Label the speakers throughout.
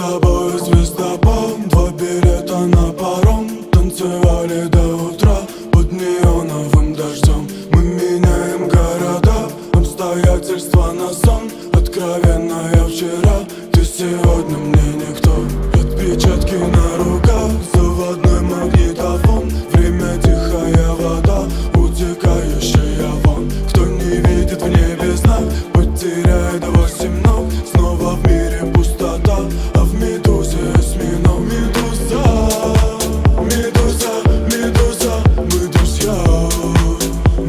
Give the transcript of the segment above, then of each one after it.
Speaker 1: тобой звездопад, 2 билета на паром. Танцевали до утра под неоновым дождем. Мы меняем города, обстоятельства на сон. Откровенно я вчера, ты сегодня мне никто. Отпечатки на руках, заводной магнитофон. Время тихая вода, утекающая вон. Кто не видит в небе знак, потеряет 8 ног. Снова в мире пустота, а в медузе осьминог. Медуза, медуза, медуза, мы друзья.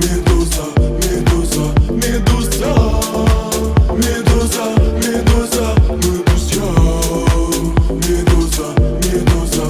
Speaker 1: Медуза, медуза, медуза, медуза, медуза, мы друзья. Медуза, медуза,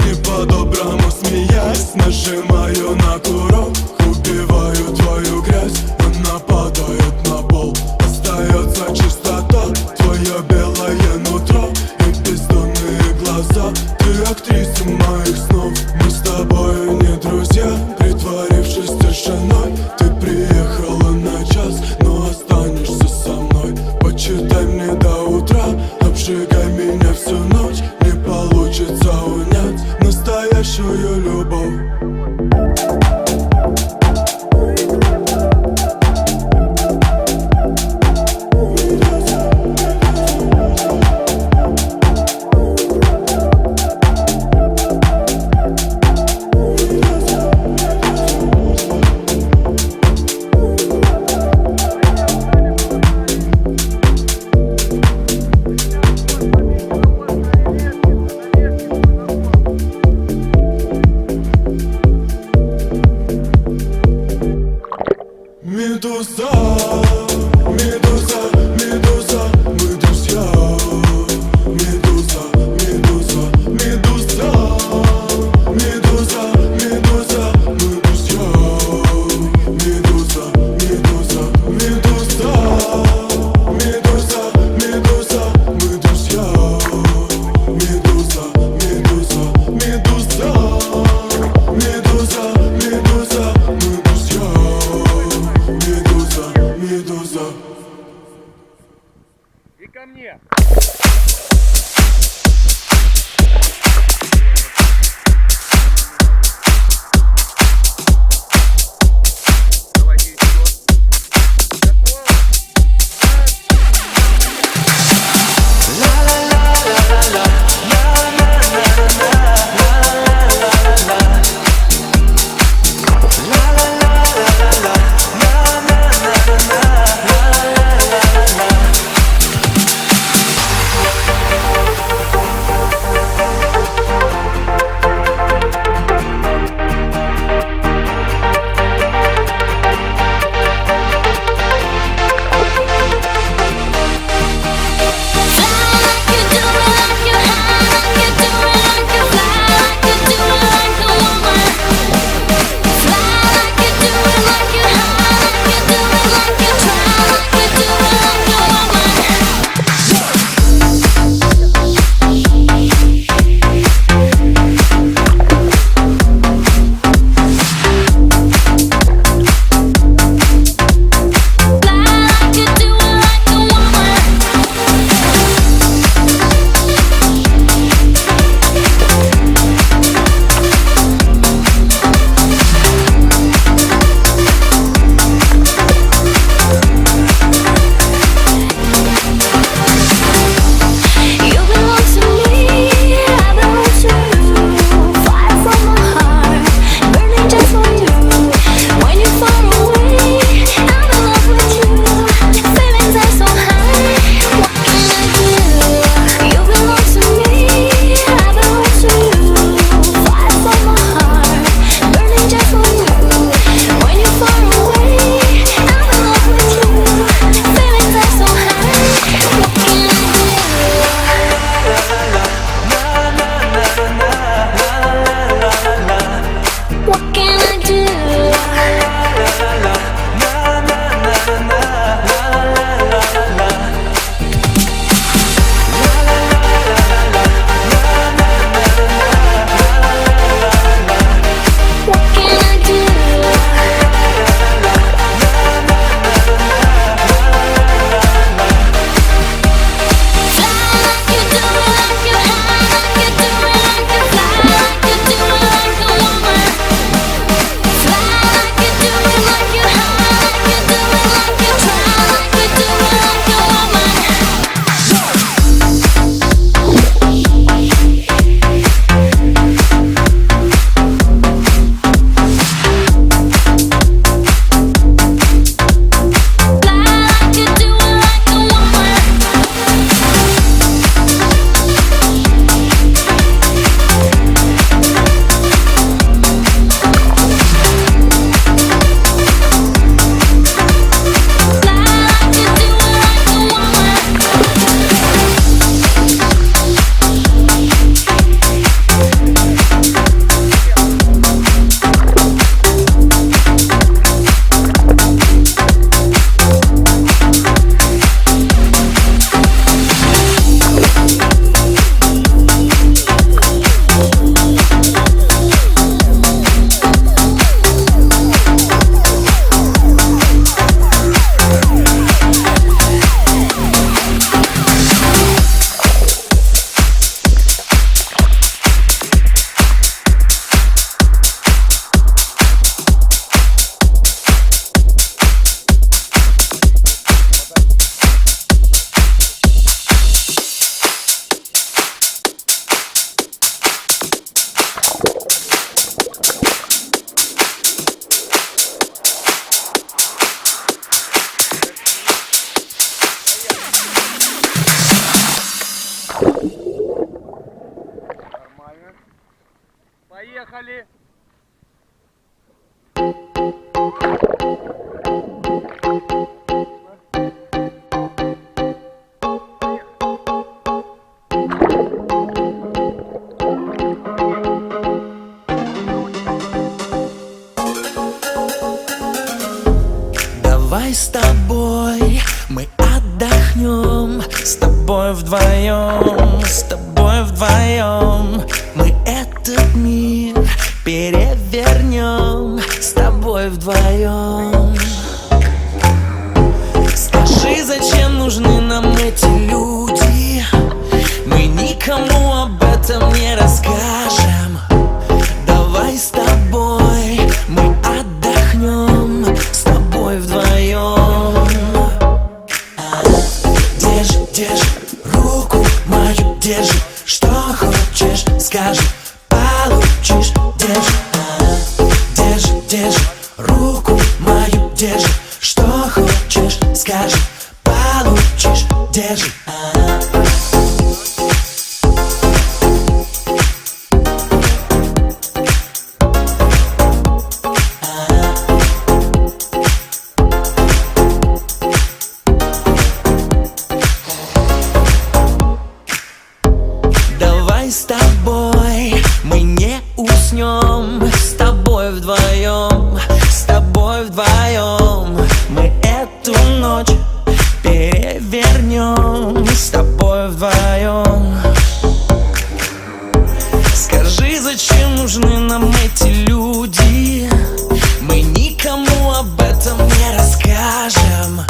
Speaker 1: не по-доброму смеясь, нажимаю на курок. Убиваю твою грязь, она падает на пол. Остается чистота, твое белое нутро и бездонные глаза. Ты актриса моих снов. Мы с тобой не друзья, притворившись тишиной. Ты приехала на час, но останешься со мной. Почитай мне до утра, обжигай меня всю ночь. Не получится унять настоящую любовь.
Speaker 2: Поехали!
Speaker 3: Давай с тобой мы отдохнем, с тобой вдвоем, с тобой вдвоем. Мы этот мир перевернем, с тобой вдвоем. Скажи, зачем нужны нам эти люди? Мы никому об этом не расскажем. Давай с тобой мы отдохнем, с тобой вдвоем. Держи, держи руку мою, держи, что хочешь, скажи, получишь. Держи, держи, держи руку мою, держи, что хочешь, скажи, получишь. Держи. Давай с тобой мы не уснем, с тобой вдвоем, с тобой вдвоем. Мы эту ночь перевернем, с тобой вдвоем. Скажи, зачем нужны нам эти люди? Мы никому об этом не расскажем.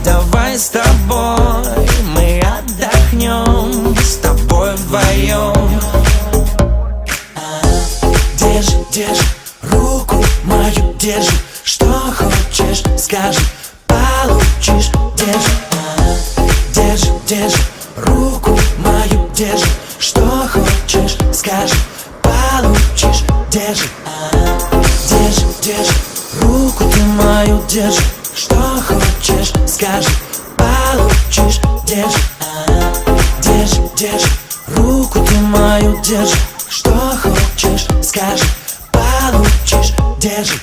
Speaker 3: Давай с тобой мы отдохнем, с тобой вдвоем. Держи, держи руку мою, держи, что хочешь, скажи, получишь. Держи, держи, держи руку мою, держи, что хочешь, скажи, получишь. Держи, держи, держи руку ты мою, держи, что хочешь, скажи, получишь. Держи, держи, держи руку ты мою, держи, что хочешь, скажи, получишь. Держи.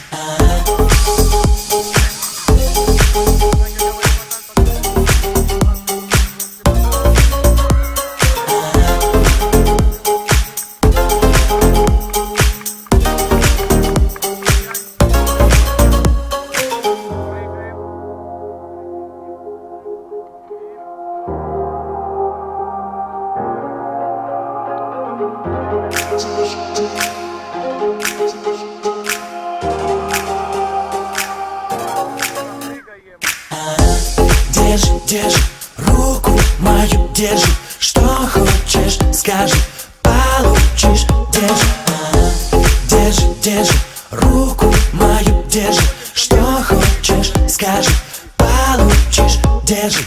Speaker 3: Держи, держи руку мою, держи, что хочешь, скажи, получишь. Держи, держи, держи руку мою, держи, что хочешь, скажи, получишь. Держи.